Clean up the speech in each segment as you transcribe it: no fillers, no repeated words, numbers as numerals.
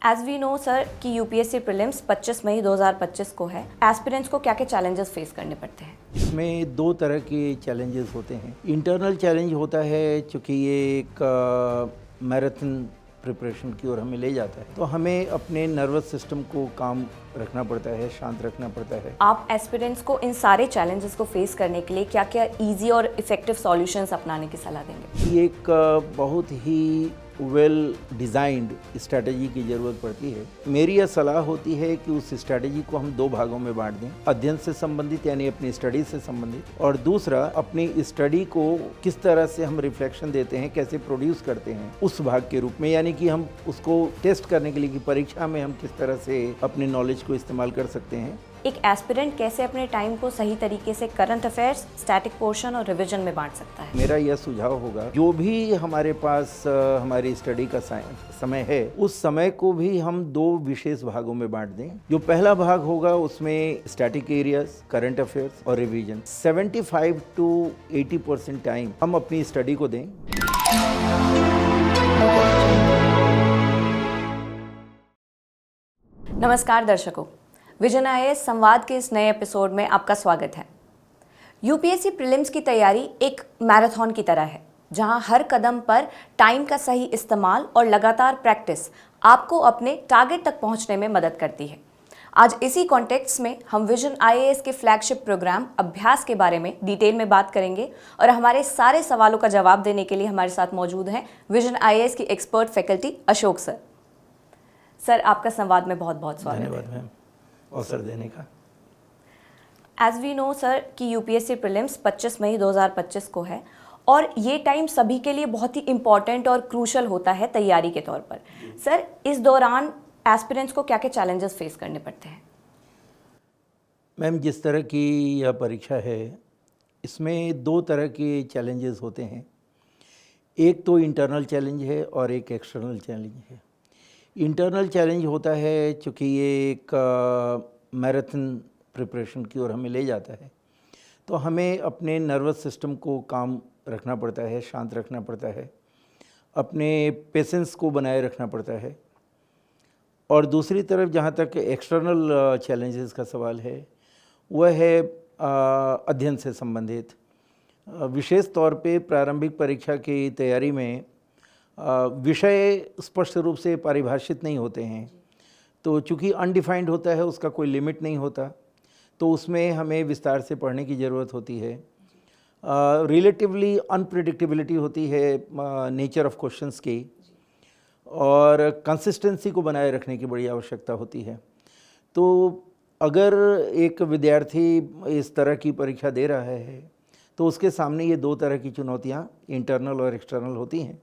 As we know sir कि UPSC prelims 25 मई 2025 को है। एस्पिरेंट्स को क्या क्या चैलेंजेस फेस करने पड़ते हैं? इसमें दो तरह के चैलेंजेस होते हैं। इंटरनल चैलेंज होता है, चूँकि ये एक मैराथन प्रिपरेशन की ओर हमें ले जाता है, तो हमें अपने नर्वस सिस्टम को काम रखना पड़ता है, शांत रखना पड़ता है। आप एस्पिरेंट्स को इन सारे चैलेंजेस को फेस करने के लिए क्या क्या इजी और इफेक्टिव सॉल्यूशंस अपनाने की सलाह देंगे? ये एक बहुत ही वेल डिज़ाइंड स्ट्रैटेजी की ज़रूरत पड़ती है। मेरी यह सलाह होती है कि उस स्ट्रैटेजी को हम दो भागों में बांट दें, अध्ययन से संबंधित यानी अपनी स्टडी से संबंधित, और दूसरा अपनी स्टडी को किस तरह से हम रिफ्लेक्शन देते हैं, कैसे प्रोड्यूस करते हैं उस भाग के रूप में, यानी कि हम उसको टेस्ट करने के लिए कि परीक्षा में हम किस तरह से अपने नॉलेज को इस्तेमाल कर सकते हैं। एक एस्पिरेंट कैसे अपने टाइम को सही तरीके से करंट अफेयर्स, स्टैटिक पोर्शन और रिवीजन में बांट सकता है? मेरा यह सुझाव होगा, जो भी हमारे पास हमारी स्टडी का समय है, उस समय को भी हम दो विशेष भागों में बांट दें। जो पहला भाग होगा उसमें स्टैटिक एरियाज, करंट अफेयर्स और रिवीजन, 75 to 80% टाइम हम अपनी स्टडी को दें। नमस्कार दर्शकों, विजन आईएएस संवाद के इस नए एपिसोड में आपका स्वागत है। यूपीएससी प्रीलिम्स की तैयारी एक मैराथन की तरह है, जहां हर कदम पर टाइम का सही इस्तेमाल और लगातार प्रैक्टिस आपको अपने टारगेट तक पहुंचने में मदद करती है। आज इसी कॉन्टेक्स्ट में हम विजन आईएएस के फ्लैगशिप प्रोग्राम अभ्यास के बारे में डिटेल में बात करेंगे और हमारे सारे सवालों का जवाब देने के लिए हमारे साथ मौजूद हैं विजन आईएएस की expert faculty Ashok sir. Sir, आपका संवाद में बहुत बहुत स्वागत है। धन्यवाद मैम अवसर देने का। एज वी नो सर कि यूपीएससी प्रीलिम्स 25 मई 2025 को है और ये टाइम सभी के लिए बहुत ही इम्पॉर्टेंट और क्रूशल होता है तैयारी के तौर पर। सर, इस दौरान एस्पिरेंट्स को क्या क्या चैलेंजेस फेस करने पड़ते हैं? मैम, जिस तरह की यह परीक्षा है, इसमें दो तरह के चैलेंजेस होते हैं। एक तो इंटरनल चैलेंज है और एक एक्सटर्नल चैलेंज है। इंटरनल चैलेंज होता है, चूँकि ये एक मैराथन प्रिपरेशन की ओर हमें ले जाता है, तो हमें अपने नर्वस सिस्टम को काम रखना पड़ता है, शांत रखना पड़ता है, अपने पेशेंस को बनाए रखना पड़ता है। और दूसरी तरफ जहाँ तक एक्सटर्नल चैलेंजेस का सवाल है, वह है अध्ययन से संबंधित। विशेष तौर पे प्रारंभिक परीक्षा की तैयारी में विषय स्पष्ट रूप से परिभाषित नहीं होते हैं, तो चूँकि अनडिफाइंड होता है, उसका कोई लिमिट नहीं होता, तो उसमें हमें विस्तार से पढ़ने की ज़रूरत होती है। रिलेटिवली अनप्रेडिक्टेबिलिटी होती है नेचर ऑफ क्वेश्चंस की, और कंसिस्टेंसी को बनाए रखने की बड़ी आवश्यकता होती है। तो अगर एक विद्यार्थी इस तरह की परीक्षा दे रहा है, तो उसके सामने ये दो तरह की चुनौतियाँ इंटरनल और एक्सटर्नल होती हैं,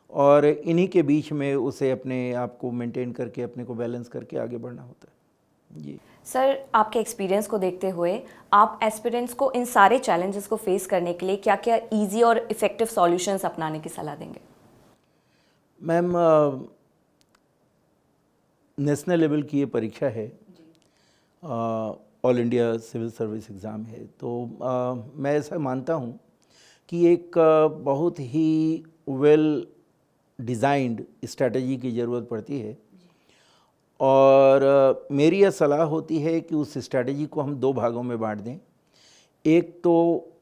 और इन्हीं के बीच में उसे अपने आप को मेंटेन करके, अपने को बैलेंस करके आगे बढ़ना होता है। जी सर, आपके एक्सपीरियंस को देखते हुए आप एस्पिरेंट्स को इन सारे चैलेंजेस को फेस करने के लिए क्या क्या इजी और इफेक्टिव सॉल्यूशंस अपनाने की सलाह देंगे? मैम, नेशनल लेवल की ये परीक्षा है, all India civil service exam है, तो मैं ऐसा मानता हूँ कि एक बहुत ही वेल डिज़ाइंड स्ट्रैटेजी की ज़रूरत पड़ती है। और मेरी यह सलाह होती है कि उस स्ट्रैटेजी को हम दो भागों में बांट दें। एक तो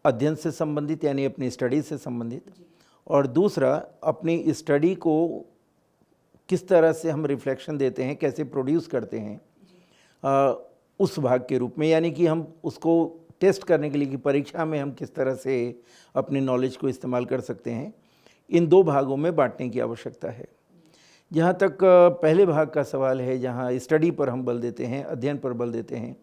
अध्ययन से संबंधित यानी अपनी स्टडी से संबंधित, और दूसरा अपनी स्टडी को किस तरह से हम रिफ्लेक्शन देते हैं, कैसे प्रोड्यूस करते हैं उस भाग के रूप में, यानी कि हम उसको टेस्ट करने के लिए कि परीक्षा में हम किस तरह से अपने नॉलेज को इस्तेमाल कर सकते हैं। इन दो भागों में बांटने की आवश्यकता है। जहाँ तक पहले भाग का सवाल है, जहाँ स्टडी पर हम बल देते हैं, अध्ययन पर बल देते हैं,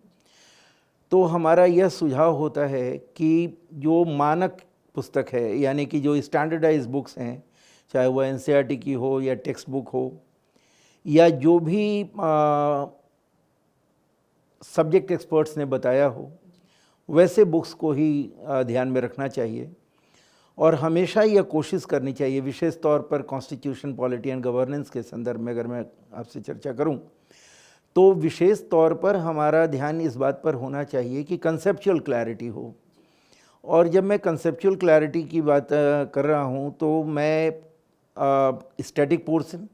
तो हमारा यह सुझाव होता है कि जो मानक पुस्तक है, यानी कि जो स्टैंडर्डाइज बुक्स हैं, चाहे वह एनसीईआरटी की हो या टेक्स्ट बुक हो, या जो भी सब्जेक्ट एक्सपर्ट्स ने बताया हो, वैसे बुक्स को ही ध्यान में रखना चाहिए। और हमेशा यह कोशिश करनी चाहिए, विशेष तौर पर कॉन्स्टिट्यूशन, पॉलिटी एंड गवर्नेंस के संदर्भ में अगर मैं आपसे चर्चा करूं, तो विशेष तौर पर हमारा ध्यान इस बात पर होना चाहिए कि कंसेप्चुअल क्लैरिटी हो। और जब मैं कंसेप्चुअल क्लैरिटी की बात कर रहा हूं, तो मैं स्टैटिक पोर्शन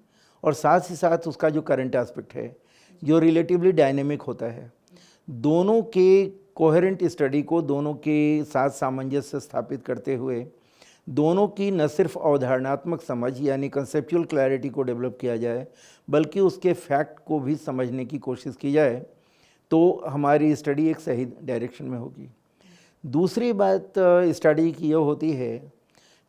और साथ ही साथ उसका जो करंट एस्पेक्ट है जो रिलेटिवली डायनेमिक होता है, दोनों के कोहेरेंट स्टडी को दोनों के साथ सामंजस्य स्थापित करते हुए दोनों की न सिर्फ अवधारणात्मक समझ यानी कंसेप्चुअल क्लैरिटी को डेवलप किया जाए, बल्कि उसके फैक्ट को भी समझने की कोशिश की जाए, तो हमारी स्टडी एक सही डायरेक्शन में होगी। दूसरी बात स्टडी की यह होती है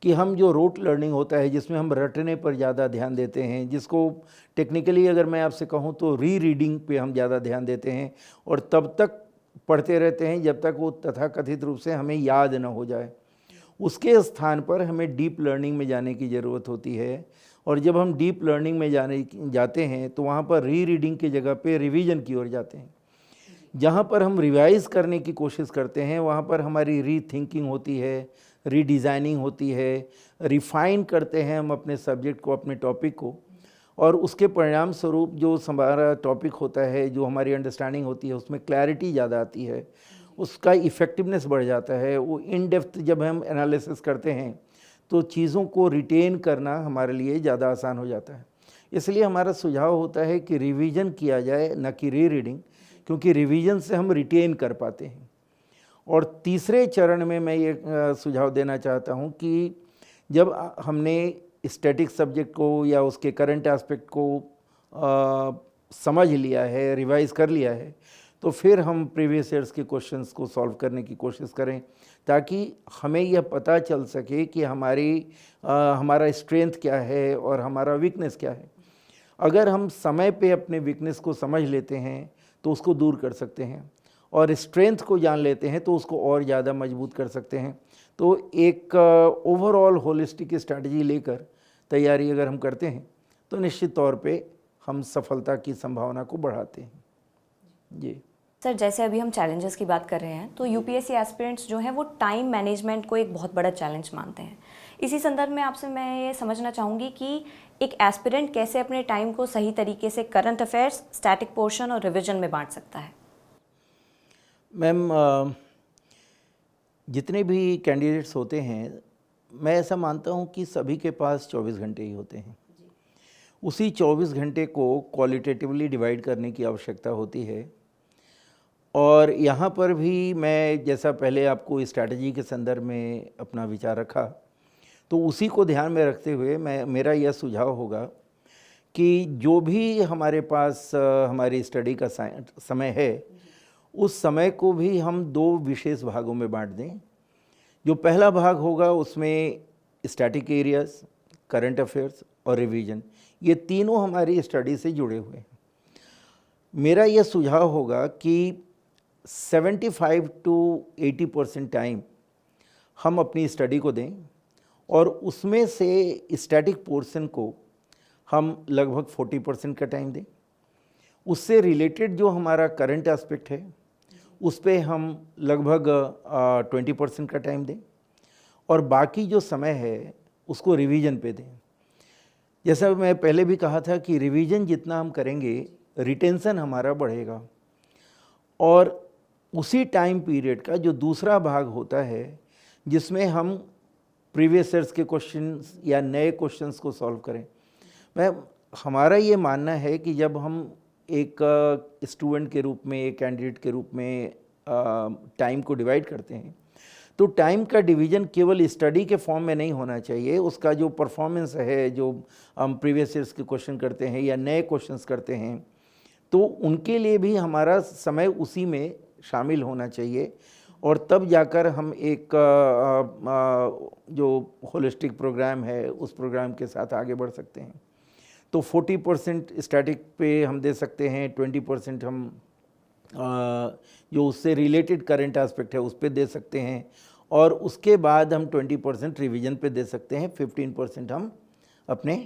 कि हम जो रोट लर्निंग होता है, जिसमें हम रटने पर ज़्यादा ध्यान देते हैं, जिसको टेक्निकली अगर मैं आपसे कहूँ तो रीडिंग पे हम ज़्यादा ध्यान देते हैं और तब तक पढ़ते रहते हैं जब तक वो तथाकथित रूप से हमें याद न हो जाए। उसके स्थान पर हमें डीप लर्निंग में जाने की ज़रूरत होती है, और जब हम डीप लर्निंग में जाते हैं तो वहाँ पर रीडिंग की जगह पे रिवीजन की ओर जाते हैं। जहाँ पर हम रिवाइज करने की कोशिश करते हैं वहाँ पर हमारी रीथिंकिंग होती है, रीडिज़ाइनिंग होती है, रिफ़ाइन करते हैं हम अपने सब्जेक्ट को, अपने टॉपिक को, और उसके परिणाम स्वरूप जो हमारा टॉपिक होता है, जो हमारी अंडरस्टैंडिंग होती है, उसमें क्लैरिटी ज़्यादा आती है, उसका इफ़ेक्टिवनेस बढ़ जाता है। वो इन डेप्थ जब हम एनालिसिस करते हैं तो चीज़ों को रिटेन करना हमारे लिए ज़्यादा आसान हो जाता है। इसलिए हमारा सुझाव होता है कि रिवीजन किया जाए, न कि रीडिंग, क्योंकि रिवीजन से हम रिटेन कर पाते हैं। और तीसरे चरण में मैं ये सुझाव देना चाहता हूँ कि जब हमने स्टैटिक सब्जेक्ट को या उसके करंट एस्पेक्ट को समझ लिया है, रिवाइज कर लिया है, तो फिर हम प्रीवियस ईयर्स के क्वेश्चंस को सॉल्व करने की कोशिश करें, ताकि हमें यह पता चल सके कि हमारा स्ट्रेंथ क्या है और हमारा वीकनेस क्या है। अगर हम समय पे अपने वीकनेस को समझ लेते हैं तो उसको दूर कर सकते हैं, और स्ट्रेंथ को जान लेते हैं तो उसको और ज़्यादा मजबूत कर सकते हैं। तो एक ओवरऑल होलिस्टिक स्ट्रैटेजी लेकर तैयारी अगर हम करते हैं तो निश्चित तौर पे हम सफलता की संभावना को बढ़ाते हैं। जी सर, जैसे अभी हम चैलेंजेस की बात कर रहे हैं तो यूपीएससी एस्पिरेंट्स जो हैं वो टाइम मैनेजमेंट को एक बहुत बड़ा चैलेंज मानते हैं। इसी संदर्भ में आपसे मैं ये समझना चाहूँगी कि एक एस्पिरेंट कैसे अपने टाइम को सही तरीके से करंट अफेयर्स, स्टैटिक पोर्शन और रिवीजन में बांट सकता है। मैम, जितने भी कैंडिडेट्स होते हैं, मैं ऐसा मानता हूँ कि सभी के पास 24 घंटे ही होते हैं। उसी 24 घंटे को क्वालिटेटिवली डिवाइड करने की आवश्यकता होती है। और यहाँ पर भी मैं जैसा पहले आपको स्ट्रैटेजी के संदर्भ में अपना विचार रखा, तो उसी को ध्यान में रखते हुए मेरा यह सुझाव होगा कि जो भी हमारे पास हमारी स्टडी का समय है, उस समय को भी हम दो विशेष भागों में बांट दें। जो पहला भाग होगा उसमें स्टैटिक एरियाज, करंट अफेयर्स और रिवीजन, ये तीनों हमारी स्टडी से जुड़े हुए हैं। मेरा यह सुझाव होगा कि 75 to 80% टाइम हम अपनी स्टडी को दें, और उसमें से स्टैटिक पोर्शन को हम लगभग 40% का टाइम दें। उससे रिलेटेड जो हमारा करंट एस्पेक्ट है उस पे हम लगभग 20% का टाइम दें, और बाकी जो समय है उसको रिवीजन पे दें। जैसा मैं पहले भी कहा था कि रिवीजन जितना हम करेंगे, रिटेंशन हमारा बढ़ेगा, और उसी टाइम पीरियड का जो दूसरा भाग होता है जिसमें हम प्रीवियस ईयर्स के क्वेश्चंस या नए क्वेश्चंस को सॉल्व करें। हमारा ये मानना है कि जब हम एक स्टूडेंट के रूप में, एक कैंडिडेट के रूप में टाइम को डिवाइड करते हैं, तो टाइम का डिवीज़न केवल स्टडी के फॉर्म में नहीं होना चाहिए। उसका जो परफॉर्मेंस है, जो हम प्रीवियस ईयर्स के क्वेश्चन करते हैं या नए क्वेश्चंस करते हैं, तो उनके लिए भी हमारा समय उसी में शामिल होना चाहिए, और तब जाकर हम एक जो होलिस्टिक प्रोग्राम है उस प्रोग्राम के साथ आगे बढ़ सकते हैं। तो 40% स्टैटिक पे हम दे सकते हैं, 20% हम जो उससे रिलेटेड करंट एस्पेक्ट है उस पे दे सकते हैं, और उसके बाद हम 20% रिवीजन पे दे सकते हैं, 15% हम अपने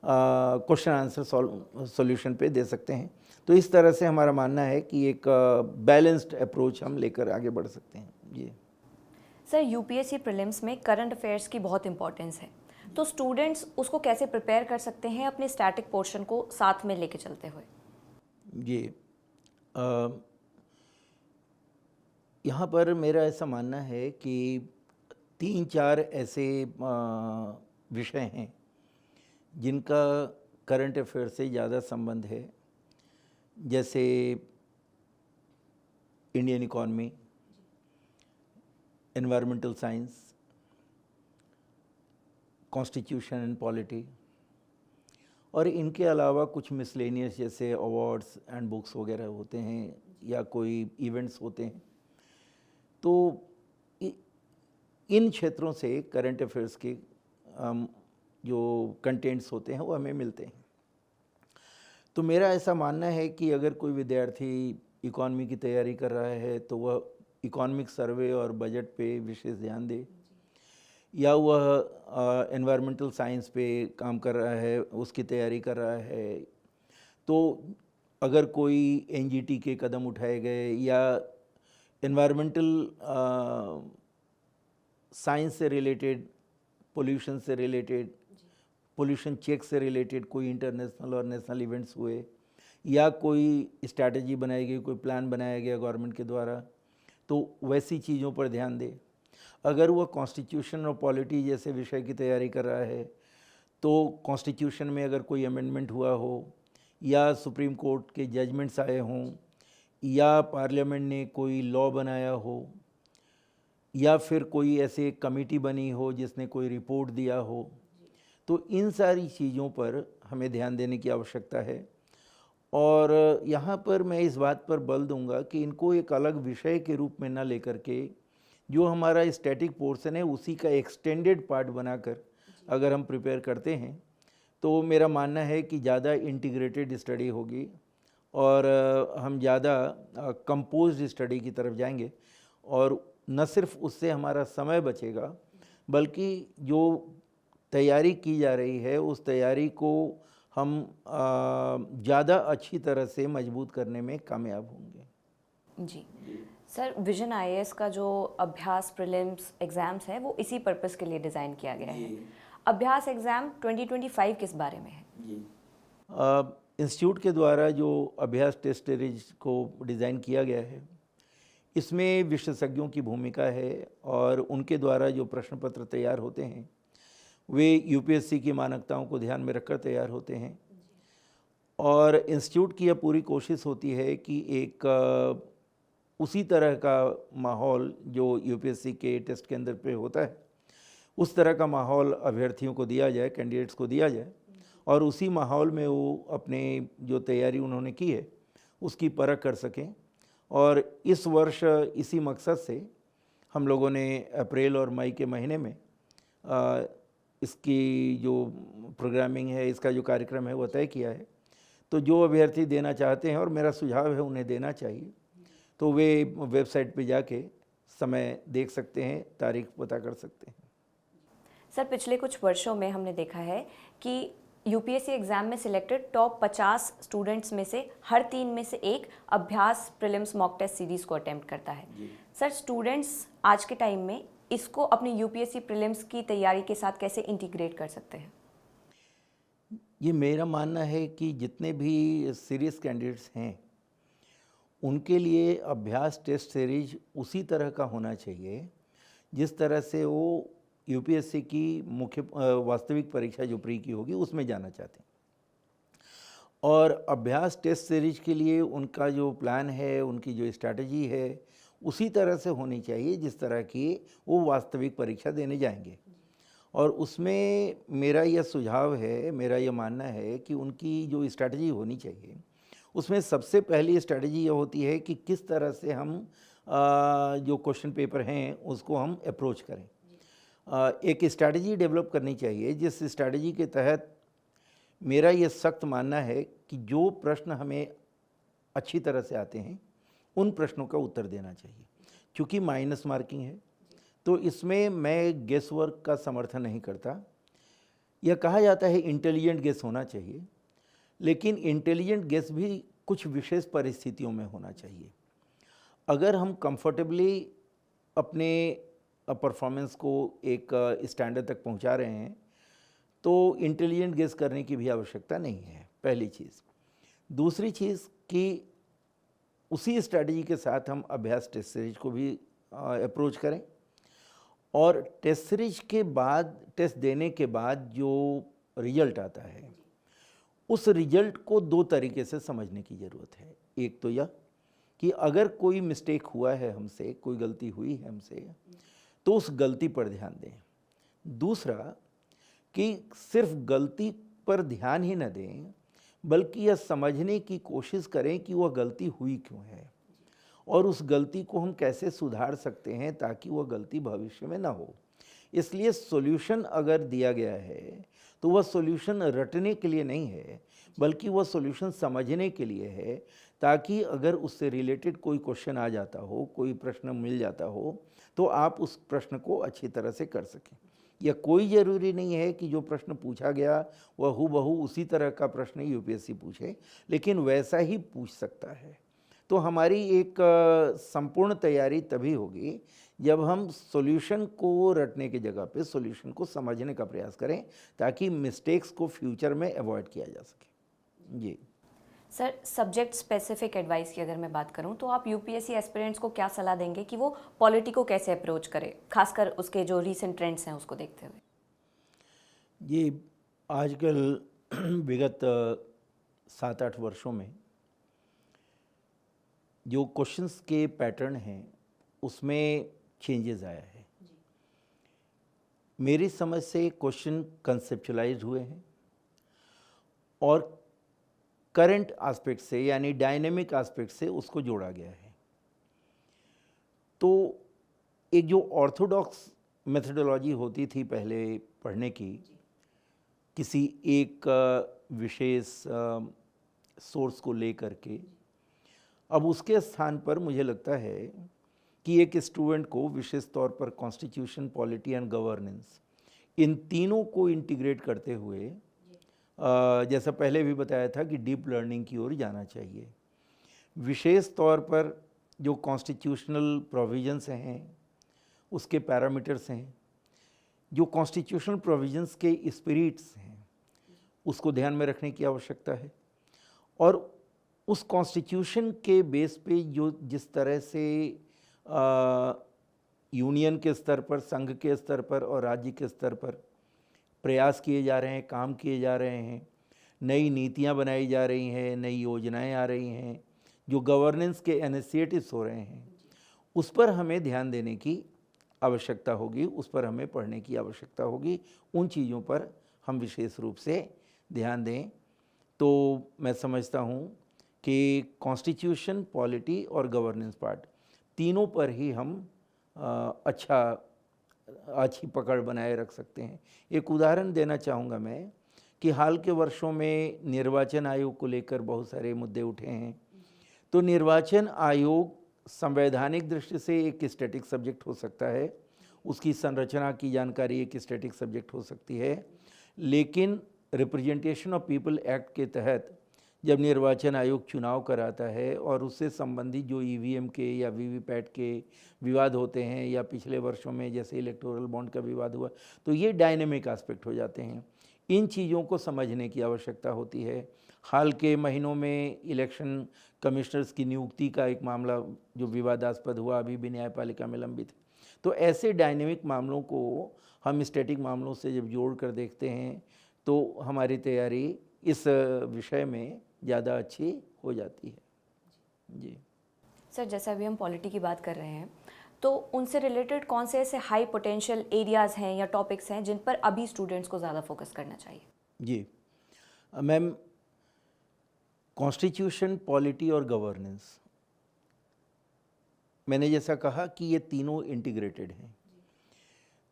क्वेश्चन आंसर सॉल्यूशन पे दे सकते हैं। तो इस तरह से हमारा मानना है कि एक बैलेंस्ड अप्रोच हम लेकर आगे बढ़ सकते हैं। जी सर, यूपीएससी प्रीलिम्स में करंट अफेयर्स की बहुत इंपॉर्टेंस है, तो स्टूडेंट्स उसको कैसे प्रिपेयर कर सकते हैं अपने स्टैटिक पोर्शन को साथ में लेके चलते हुए? जी यहाँ पर मेरा ऐसा मानना है कि 3-4 ऐसे विषय हैं जिनका करंट अफेयर से ज़्यादा संबंध है, जैसे Indian economy, environmental science, constitution and polity, और इनके अलावा कुछ मिसलेनियस जैसे अवार्ड्स एंड बुक्स वगैरह होते हैं या कोई इवेंट्स होते हैं। तो इन क्षेत्रों से करंट अफेयर्स के जो कंटेंट्स होते हैं वो हमें मिलते हैं। तो मेरा ऐसा मानना है कि अगर कोई विद्यार्थी इकॉनमी की तैयारी कर रहा है तो वह इकोनॉमिक सर्वे और बजट पे विशेष ध्यान दे, या वह एनवायरमेंटल साइंस पे काम कर रहा है, उसकी तैयारी कर रहा है, तो अगर कोई एनजीटी के कदम उठाए गए या एनवायरमेंटल साइंस से रिलेटेड, पोल्यूशन से रिलेटेड, पोल्यूशन चेक से रिलेटेड कोई इंटरनेशनल और नेशनल इवेंट्स हुए, या कोई स्ट्रैटेजी बनाई गई, कोई प्लान बनाया गया गवर्नमेंट के द्वारा, तो वैसी चीज़ों पर ध्यान दे। अगर वह कॉन्स्टिट्यूशन और पॉलिटी जैसे विषय की तैयारी कर रहा है तो कॉन्स्टिट्यूशन में अगर कोई अमेंडमेंट हुआ हो, या सुप्रीम कोर्ट के जजमेंट्स आए हों, या पार्लियामेंट ने कोई लॉ बनाया हो, या फिर कोई ऐसे कमेटी बनी हो जिसने कोई रिपोर्ट दिया हो, तो इन सारी चीज़ों पर हमें ध्यान देने की आवश्यकता है। और यहाँ पर मैं इस बात पर बल दूंगा कि इनको एक अलग विषय के रूप में ना लेकर के जो हमारा स्टैटिक पोर्शन है उसी का एक्सटेंडेड पार्ट बनाकर अगर हम प्रिपेयर करते हैं तो मेरा मानना है कि ज़्यादा इंटीग्रेटेड स्टडी होगी और हम ज़्यादा कंपोज्ड स्टडी की तरफ जाएंगे, और न सिर्फ उससे हमारा समय बचेगा बल्कि जो तैयारी की जा रही है उस तैयारी को हम ज़्यादा अच्छी तरह से मजबूत करने में कामयाब होंगे। जी सर, विजन आईएएस का जो अभ्यास प्रीलिम्स एग्ज़ाम्स है वो इसी पर्पस के लिए डिज़ाइन किया गया है। अभ्यास एग्ज़ाम 2025 किस बारे में है? इंस्टीट्यूट के द्वारा जो अभ्यास टेस्ट सीरीज को डिज़ाइन किया गया है इसमें विशेषज्ञों की भूमिका है, और उनके द्वारा जो प्रश्न पत्र तैयार होते हैं वे यूपीएससी की मानकताओं को ध्यान में रखकर तैयार होते हैं। और इंस्टीट्यूट की यह पूरी कोशिश होती है कि एक उसी तरह का माहौल जो यूपीएससी के टेस्ट के अंदर पे होता है उस तरह का माहौल अभ्यर्थियों को दिया जाए, कैंडिडेट्स को दिया जाए, और उसी माहौल में वो अपने जो तैयारी उन्होंने की है उसकी परख कर सकें। और इस वर्ष इसी मकसद से हम लोगों ने अप्रैल और मई के महीने में इसकी जो प्रोग्रामिंग है, इसका जो कार्यक्रम है वो तय किया है। तो जो अभ्यर्थी देना चाहते हैं, और मेरा सुझाव है उन्हें देना चाहिए, तो वे वेबसाइट पे जाके समय देख सकते हैं, तारीख पता कर सकते हैं। सर, पिछले कुछ वर्षों में हमने देखा है कि यूपीएससी एग्ज़ाम में सिलेक्टेड टॉप 50 स्टूडेंट्स में से हर 3 में से एक अभ्यास प्रीलिम्स मॉक टेस्ट सीरीज़ को अटेम्प्ट करता है। सर, स्टूडेंट्स आज के टाइम में इसको अपनी यूपीएससी प्रीलिम्स की तैयारी के साथ कैसे इंटीग्रेट कर सकते हैं? ये मेरा मानना है कि जितने भी सीरियस कैंडिडेट्स हैं उनके लिए अभ्यास टेस्ट सीरीज उसी तरह का होना चाहिए जिस तरह से वो यूपीएससी की मुख्य वास्तविक परीक्षा जो प्री की होगी उसमें जाना चाहते हैं। और अभ्यास टेस्ट सीरीज के लिए उनका जो प्लान है, उनकी जो स्ट्रैटेजी है उसी तरह से होनी चाहिए जिस तरह की वो वास्तविक परीक्षा देने जाएंगे। और उसमें मेरा यह सुझाव है, मेरा यह मानना है कि उनकी जो स्ट्रैटेजी होनी चाहिए उसमें सबसे पहली स्ट्रैटेजी ये होती है कि किस तरह से हम जो क्वेश्चन पेपर हैं उसको हम अप्रोच करें। एक स्ट्रैटेजी डेवलप करनी चाहिए जिस स्ट्रैटेजी के तहत मेरा ये सख्त मानना है कि जो प्रश्न हमें अच्छी तरह से आते हैं उन प्रश्नों का उत्तर देना चाहिए। क्योंकि माइनस मार्किंग है तो इसमें मैं गेस वर्क का समर्थन नहीं करता। यह कहा जाता है इंटेलिजेंट गेस होना चाहिए, लेकिन इंटेलिजेंट गेस भी कुछ विशेष परिस्थितियों में होना चाहिए। अगर हम कंफर्टेबली अपने परफॉर्मेंस को एक स्टैंडर्ड तक पहुंचा रहे हैं तो इंटेलिजेंट गेस करने की भी आवश्यकता नहीं है, पहली चीज़। दूसरी चीज़ कि उसी स्ट्रैटेजी के साथ हम अभ्यास टेस्ट सीरीज को भी अप्रोच करें, और टेस्ट सीरीज के बाद, टेस्ट देने के बाद जो रिजल्ट आता है उस रिजल्ट को दो तरीके से समझने की ज़रूरत है। एक तो यह कि अगर कोई मिस्टेक हुआ है हमसे, कोई गलती हुई है हमसे, तो उस गलती पर ध्यान दें। दूसरा कि सिर्फ गलती पर ध्यान ही न दें, बल्कि यह समझने की कोशिश करें कि वह गलती हुई क्यों है और उस गलती को हम कैसे सुधार सकते हैं ताकि वह गलती भविष्य में ना हो। इसलिए सॉल्यूशन अगर दिया गया है तो वह सॉल्यूशन रटने के लिए नहीं है, बल्कि वह सॉल्यूशन समझने के लिए है, ताकि अगर उससे रिलेटेड कोई क्वेश्चन आ जाता हो, कोई प्रश्न मिल जाता हो, तो आप उस प्रश्न को अच्छी तरह से कर सकें। यह कोई ज़रूरी नहीं है कि जो प्रश्न पूछा गया वह हूबहू उसी तरह का प्रश्न यूपीएससी पूछे, लेकिन वैसा ही पूछ सकता है। तो हमारी एक संपूर्ण तैयारी तभी होगी जब हम सॉल्यूशन को रटने की जगह पे सॉल्यूशन को समझने का प्रयास करें, ताकि मिस्टेक्स को फ्यूचर में अवॉइड किया जा सके। जी सर, सब्जेक्ट स्पेसिफिक एडवाइस की अगर मैं बात करूं तो आप यूपीएससी एस्पिरेंट्स को क्या सलाह देंगे कि वो पॉलिटी को कैसे अप्रोच करे, खासकर उसके जो रीसेंट ट्रेंड्स हैं उसको देखते हुए? ये आजकल विगत 7-8 वर्षों में जो क्वेश्चंस के पैटर्न हैं उसमें चेंजेस आया है। मेरी समझ से क्वेश्चन कंसेप्चुलाइज हुए हैं और करंट एस्पेक्ट से यानी डायनेमिक एस्पेक्ट से उसको जोड़ा गया है। तो एक जो ऑर्थोडॉक्स मेथोडोलॉजी होती थी पहले पढ़ने की, किसी एक विशेष सोर्स को लेकर के, अब उसके स्थान पर मुझे लगता है कि एक स्टूडेंट को विशेष तौर पर कॉन्स्टिट्यूशन, पॉलिटी एंड गवर्नेंस, इन तीनों को इंटीग्रेट करते हुए जैसा पहले भी बताया था कि डीप लर्निंग की ओर जाना चाहिए। विशेष तौर पर जो कॉन्स्टिट्यूशनल प्रोविजंस हैं, उसके पैरामीटर्स हैं, जो कॉन्स्टिट्यूशनल प्रोविजंस के स्पिरिट्स हैं, उसको ध्यान में रखने की आवश्यकता है। और उस कॉन्स्टिट्यूशन के बेस पे जो जिस तरह से यूनियन के स्तर पर, संघ के स्तर पर और राज्य के स्तर पर प्रयास किए जा रहे हैं, काम किए जा रहे हैं, नई नीतियां बनाई जा रही हैं, नई योजनाएं आ रही हैं, जो गवर्नेंस के इनिशिएटिव्स हो रहे हैं, उस पर हमें ध्यान देने की आवश्यकता होगी, उस पर हमें पढ़ने की आवश्यकता होगी। उन चीज़ों पर हम विशेष रूप से ध्यान दें तो मैं समझता हूँ कि कॉन्स्टिट्यूशन, पॉलिटी और गवर्नेंस पार्ट तीनों पर ही हम अच्छी पकड़ बनाए रख सकते हैं। एक उदाहरण देना चाहूँगा मैं कि हाल के वर्षों में निर्वाचन आयोग को लेकर बहुत सारे मुद्दे उठे हैं। तो निर्वाचन आयोग संवैधानिक दृष्टि से एक स्टैटिक सब्जेक्ट हो सकता है, उसकी संरचना की जानकारी एक स्टैटिक सब्जेक्ट हो सकती है, लेकिन रिप्रेजेंटेशन ऑफ पीपल एक्ट के तहत जब निर्वाचन आयोग चुनाव कराता है और उससे संबंधित जो ईवीएम के या वीवीपैट के विवाद होते हैं, या पिछले वर्षों में जैसे इलेक्टोरल बॉन्ड का विवाद हुआ, तो ये डायनेमिक एस्पेक्ट हो जाते हैं। इन चीज़ों को समझने की आवश्यकता होती है। हाल के महीनों में इलेक्शन कमिश्नर्स की नियुक्ति का एक मामला जो विवादास्पद हुआ, अभी भी न्यायपालिका में लंबित है। तो ऐसे डायनेमिक मामलों को हम स्टैटिक मामलों से जब जोड़ कर देखते हैं तो हमारी तैयारी इस विषय में ज़्यादा अच्छी हो जाती है। जी सर, जैसे अभी हम पॉलिटी की बात कर रहे हैं, तो उनसे रिलेटेड कौन से ऐसे हाई पोटेंशियल एरियाज़ हैं या टॉपिक्स हैं जिन पर अभी स्टूडेंट्स को ज़्यादा फोकस करना चाहिए? जी मैम, कॉन्स्टिट्यूशन, पॉलिटी और गवर्नेंस, मैंने जैसा कहा कि ये तीनों इंटीग्रेटेड हैं।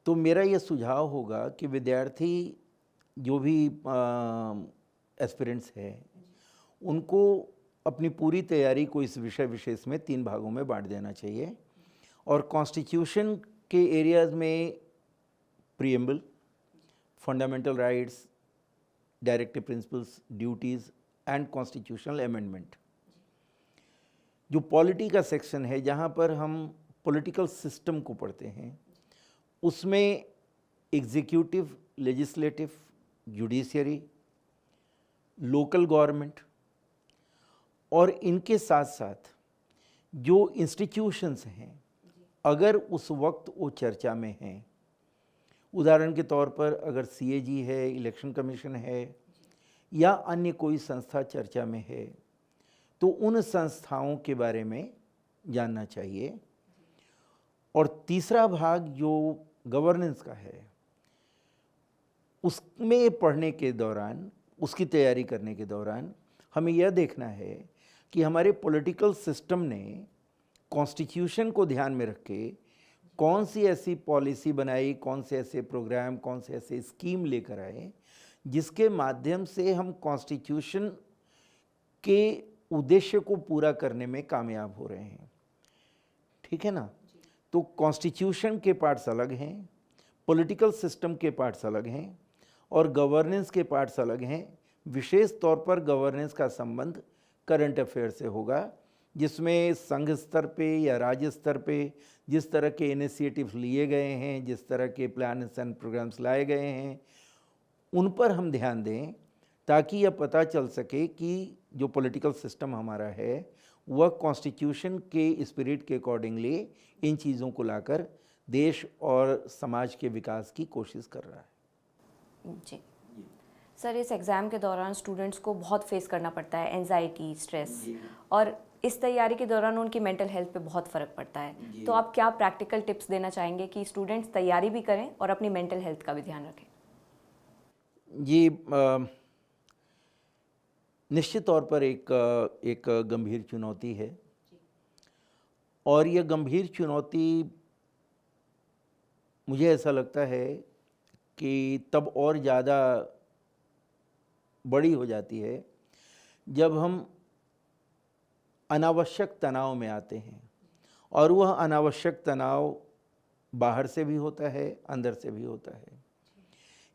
तो मेरा ये सुझाव होगा कि विद्यार्थी जो भी एस्पिरेंट्स हैं, उनको अपनी पूरी तैयारी को इस विषय विशेष में 3 भागों में बांट देना चाहिए। और कॉन्स्टिट्यूशन के एरियाज़ में preamble, fundamental rights, directive principles, duties and constitutional amendment. जो पॉलिटी का सेक्शन है, जहाँ पर हम पॉलिटिकल सिस्टम को पढ़ते हैं, उसमें executive, legislative, judiciary, local government और इनके साथ साथ जो इंस्टीट्यूशंस हैं, अगर उस वक्त वो चर्चा में हैं, उदाहरण के तौर पर अगर सीएजी है, इलेक्शन कमीशन है, या अन्य कोई संस्था चर्चा में है तो उन संस्थाओं के बारे में जानना चाहिए। और तीसरा भाग जो गवर्नेंस का है, उसमें पढ़ने के दौरान, उसकी तैयारी करने के दौरान हमें यह देखना है कि हमारे पॉलिटिकल सिस्टम ने कॉन्स्टिट्यूशन को ध्यान में रख के कौन सी ऐसी पॉलिसी बनाई, कौन से ऐसे प्रोग्राम, कौन से ऐसे स्कीम लेकर आए जिसके माध्यम से हम कॉन्स्टिट्यूशन के उद्देश्य को पूरा करने में कामयाब हो रहे हैं। ठीक है ना? तो कॉन्स्टिट्यूशन के पार्ट्स अलग हैं, पॉलिटिकल सिस्टम के पार्ट्स अलग हैं और गवर्नेंस के पार्ट्स अलग हैं। विशेष तौर पर गवर्नेंस का संबंध करंट अफेयर से होगा, जिसमें संघ स्तर पे या राज्य स्तर पे जिस तरह के इनिशिएटिव्स लिए गए हैं, जिस तरह के प्लान्स एंड प्रोग्राम्स लाए गए हैं, उन पर हम ध्यान दें ताकि यह पता चल सके कि जो पॉलिटिकल सिस्टम हमारा है वह कॉन्स्टिट्यूशन के स्पिरिट के अकॉर्डिंगली इन चीज़ों को लाकर देश और समाज के विकास की कोशिश कर रहा है। जी सर, इस एग्ज़ाम के दौरान स्टूडेंट्स को बहुत फेस करना पड़ता है, एंजाइटी, स्ट्रेस, और इस तैयारी के दौरान उनकी मेंटल हेल्थ पे बहुत फ़र्क पड़ता है। तो आप क्या प्रैक्टिकल टिप्स देना चाहेंगे कि स्टूडेंट्स तैयारी भी करें और अपनी मेंटल हेल्थ का भी ध्यान रखें? ये निश्चित तौर पर एक गंभीर चुनौती है और यह गंभीर चुनौती मुझे ऐसा लगता है कि तब और ज़्यादा बड़ी हो जाती है जब हम अनावश्यक तनाव में आते हैं, और वह अनावश्यक तनाव बाहर से भी होता है, अंदर से भी होता है।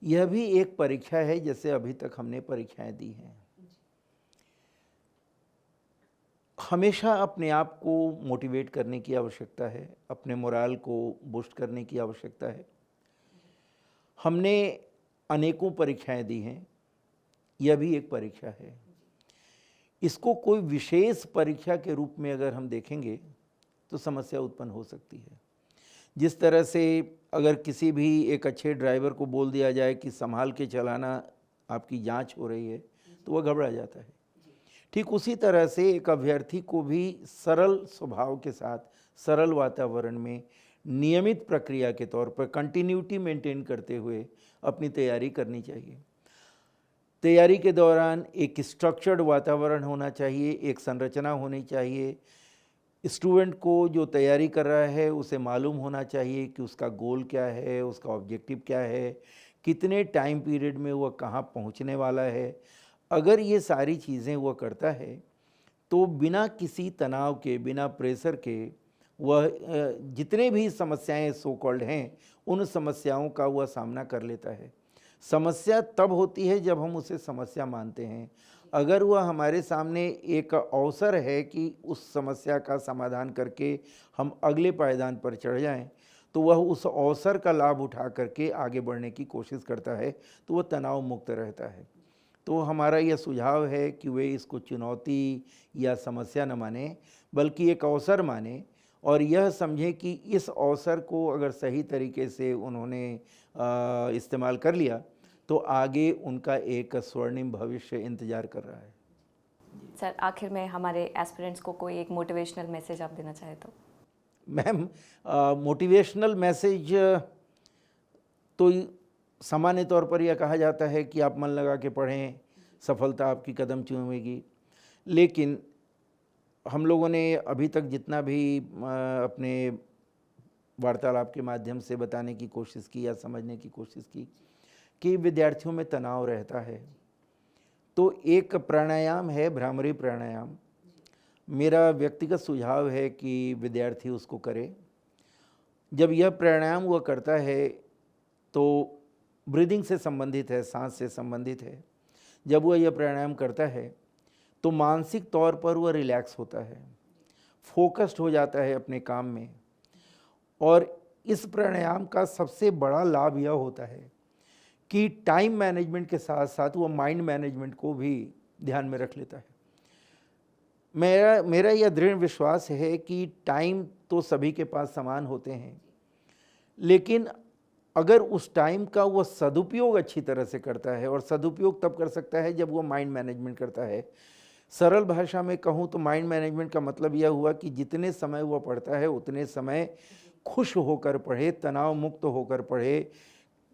यह भी एक परीक्षा है जैसे अभी तक हमने परीक्षाएं दी हैं। हमेशा अपने आप को मोटिवेट करने की आवश्यकता है, अपने मोराल को बूस्ट करने की आवश्यकता है। हमने अनेकों परीक्षाएं दी हैं, यह भी एक परीक्षा है। इसको कोई विशेष परीक्षा के रूप में अगर हम देखेंगे तो समस्या उत्पन्न हो सकती है। जिस तरह से अगर किसी भी एक अच्छे ड्राइवर को बोल दिया जाए कि संभाल के चलाना, आपकी जांच हो रही है, तो वह घबरा जाता है। ठीक उसी तरह से एक अभ्यर्थी को भी सरल स्वभाव के साथ, सरल वातावरण में, नियमित प्रक्रिया के तौर पर कंटिन्यूटी मेंटेन करते हुए अपनी तैयारी करनी चाहिए। तैयारी के दौरान एक स्ट्रक्चर्ड वातावरण होना चाहिए, एक संरचना होनी चाहिए। स्टूडेंट को जो तैयारी कर रहा है उसे मालूम होना चाहिए कि उसका गोल क्या है, उसका ऑब्जेक्टिव क्या है, कितने टाइम पीरियड में वह कहाँ पहुँचने वाला है। अगर ये सारी चीज़ें वह करता है तो बिना किसी तनाव के, बिना प्रेशर के, वह जितने भी समस्याएं सो कॉल्ड हैं उन समस्याओं का वह सामना कर लेता है। समस्या तब होती है जब हम उसे समस्या मानते हैं। अगर वह हमारे सामने एक अवसर है कि उस समस्या का समाधान करके हम अगले पायदान पर चढ़ जाएं, तो वह उस अवसर का लाभ उठा करके आगे बढ़ने की कोशिश करता है, तो वह तनाव मुक्त रहता है। तो हमारा यह सुझाव है कि वे इसको चुनौती या समस्या न माने, बल्कि एक अवसर माने और यह समझें कि इस अवसर को अगर सही तरीके से उन्होंने इस्तेमाल कर लिया तो आगे उनका एक स्वर्णिम भविष्य इंतज़ार कर रहा है। सर, आखिर में हमारे एस्पिरेंट्स को कोई एक मोटिवेशनल मैसेज आप देना चाहें तो? मैम, मोटिवेशनल मैसेज तो सामान्य तौर पर यह कहा जाता है कि आप मन लगा के पढ़ें, सफलता आपकी कदम चूमेगी। लेकिन हम लोगों ने अभी तक जितना भी अपने वार्तालाप के माध्यम से बताने की कोशिश की या समझने की कोशिश की कि विद्यार्थियों में तनाव रहता है, तो एक प्राणायाम है, भ्रामरी प्राणायाम। मेरा व्यक्तिगत सुझाव है कि विद्यार्थी उसको करे। जब यह प्राणायाम वह करता है तो ब्रीदिंग से संबंधित है, सांस से संबंधित है। जब वह यह प्राणायाम करता है तो मानसिक तौर पर वह रिलैक्स होता है, फोकस्ड हो जाता है अपने काम में। और इस प्राणायाम का सबसे बड़ा लाभ यह होता है कि टाइम मैनेजमेंट के साथ साथ वह माइंड मैनेजमेंट को भी ध्यान में रख लेता है। मेरा यह दृढ़ विश्वास है कि टाइम तो सभी के पास समान होते हैं, लेकिन अगर उस टाइम का वो सदुपयोग अच्छी तरह से करता है, और सदुपयोग तब कर सकता है जब वो माइंड मैनेजमेंट करता है। सरल भाषा में कहूँ तो माइंड मैनेजमेंट का मतलब यह हुआ कि जितने समय वो पढ़ता है उतने समय खुश होकर पढ़े, तनाव मुक्त होकर पढ़े,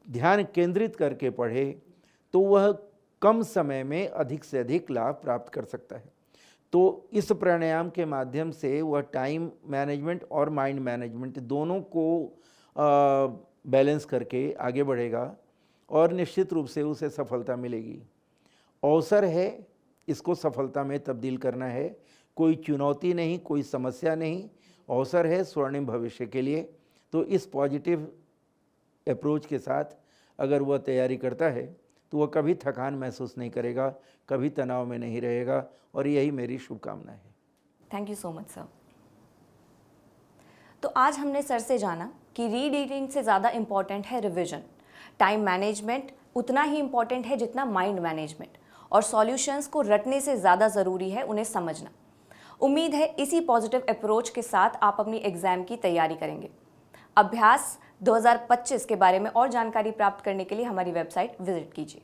ध्यान केंद्रित करके पढ़े, तो वह कम समय में अधिक से अधिक लाभ प्राप्त कर सकता है। तो इस प्राणायाम के माध्यम से वह टाइम मैनेजमेंट और माइंड मैनेजमेंट दोनों को बैलेंस करके आगे बढ़ेगा और निश्चित रूप से उसे सफलता मिलेगी। अवसर है इसको सफलता में तब्दील करना है, कोई चुनौती नहीं, कोई समस्या नहीं, अवसर है स्वर्णिम भविष्य के लिए। तो इस पॉजिटिव अप्रोच के साथ अगर वह तैयारी करता है तो वह कभी थकान महसूस नहीं करेगा, कभी तनाव में नहीं रहेगा, और यही मेरी शुभकामना है। Thank you so much sir. तो आज हमने सर से जाना कि रीडिंग से ज़्यादा इम्पॉर्टेंट है रिविजन, टाइम मैनेजमेंट उतना ही इम्पॉर्टेंट है जितना माइंड मैनेजमेंट, और सॉल्यूशंस को रटने से ज़्यादा ज़रूरी है उन्हें समझना। उम्मीद है इसी पॉजिटिव अप्रोच के साथ आप अपनी एग्ज़ाम की तैयारी करेंगे। अभ्यास 2025 के बारे में और जानकारी प्राप्त करने के लिए हमारी वेबसाइट विजिट कीजिए।